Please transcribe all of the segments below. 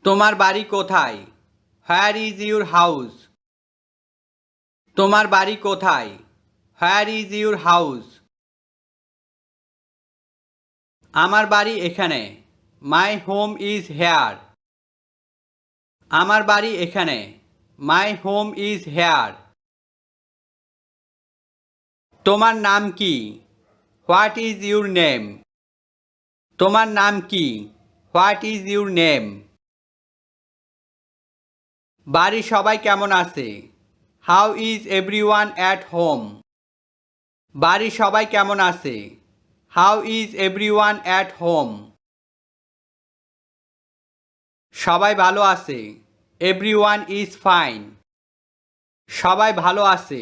তোমার বাড়ি কোথায়? Where is your house? তোমার বাড়ি কোথায়? Where is your house? আমার বাড়ি এখানে। My home is here. আমার বাড়ি এখানে। My home is here. তোমার নাম কি? What is your name? তোমার নাম কি? What is your name? বাড়ির সবাই কেমন আছে? How is everyone at home? বাড়ির সবাই কেমন আছে? How is everyone at home? সবাই ভালো আছে। Everyone is fine. সবাই ভালো আছে।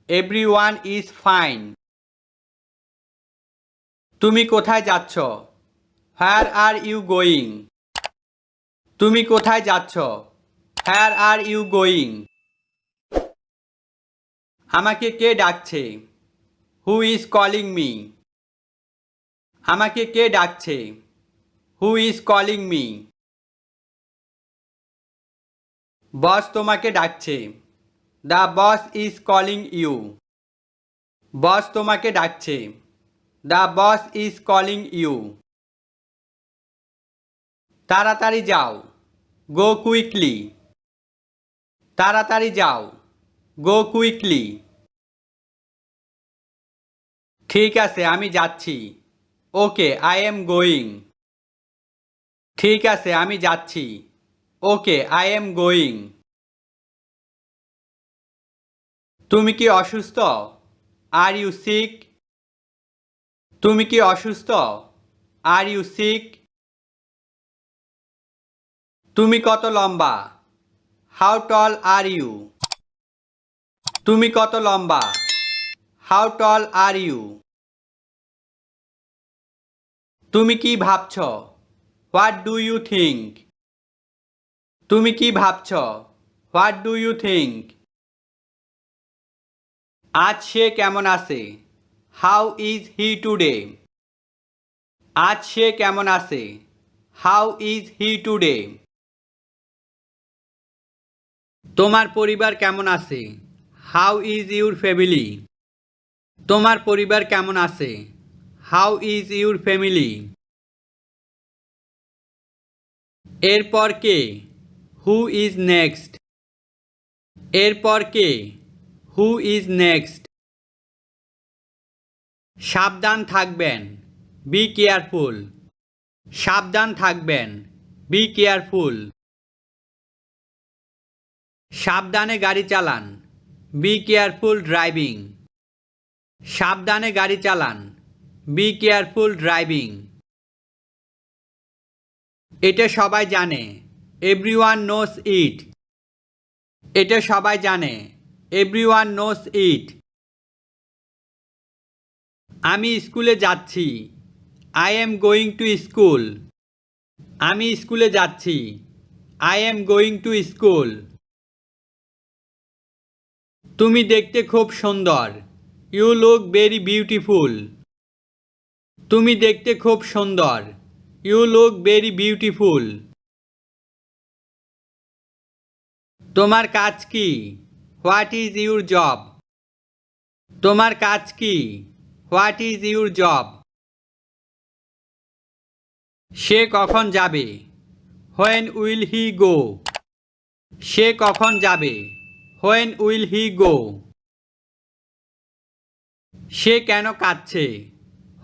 Everyone is fine. তুমি কোথায় যাচ্ছ? Where are you going? তুমি কোথায় যাচ্ছ? Where are you going? আমাকে কে ডাকছে? Who is calling me? আমাকে কে ডাকছে? Who is calling me? Boss তোমাকে ডাকছে। The boss is calling you. Boss তোমাকে ডাকছে। The boss is calling you. তাড়াতাড়ি যাও। Go quickly. তাড়াতাড়ি যাও। Go quickly. ঠিক আছে, আমি যাচ্ছি। Okay, I am going. ঠিক আছে, আমি যাচ্ছি। Okay, I am going. তুমি কি অসুস্থ? Are you sick? তুমি কি অসুস্থ? Are you sick? তুমি কত লম্বা? How ton are you? তুমি কত লম্বা? How ton are you? তুমি কি ভাবছ? What do you think? তুমি কি ভাবছ? What do you think? আজ সে কেমন আছে? How is he today? আজ সে কেমন আছে? How is he today? তোমার পরিবার কেমন আছে? How is your family? তোমার পরিবার কেমন আছে? How is your family? এরপর কে? Who is next? এরপর কে? Who is next? সাবধান থাকবেন। Be careful. সাবধান থাকবেন। Be careful. সাবধানে গাড়ি চালান। Be careful driving. সাবধানে গাড়ি চালান। Be careful driving. এটা সবাই জানে। Everyone knows it. এটা সবাই জানে। Everyone knows it. আমি স্কুলে যাচ্ছি। I am going to school. আমি স্কুলে যাচ্ছি। I am going to school. তুমি দেখতে খুব সুন্দর। You look very beautiful. তুমি দেখতে খুব সুন্দর। You look very beautiful. তোমার কাজ কি? What is your job? তোমার কাজ কি? What is your job? সে কখন যাবে? হোয়েন উইল হি গো? সে কখন যাবে? হোয়েন উইল হি গো? সে কেন কাঁদছে?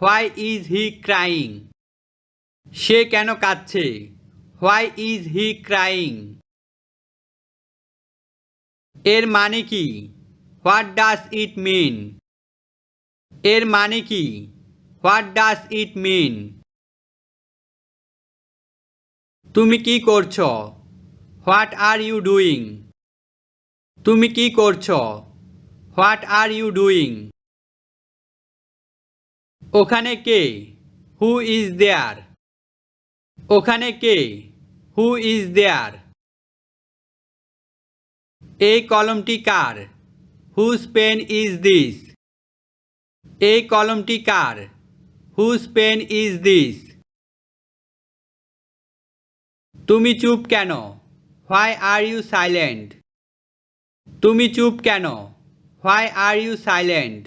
Why is he crying? সে কেন কাঁদছে? Why is he crying? এর মানে কি? What does it mean? এর মানে কি? What does it mean? তুমি কি করছো? What are you doing? তুমি কি করছো? What are you doing? ওখানে কে? হু ইজ দেয়ার? ওখানে কে? হু ইজ দেয়ার? এই কলমটি কার? Whose pen is this? এই কলমটি কার? Whose pen is this? তুমি চুপ কেন? Why are you silent? তুমি চুপ কেন? Why are you silent?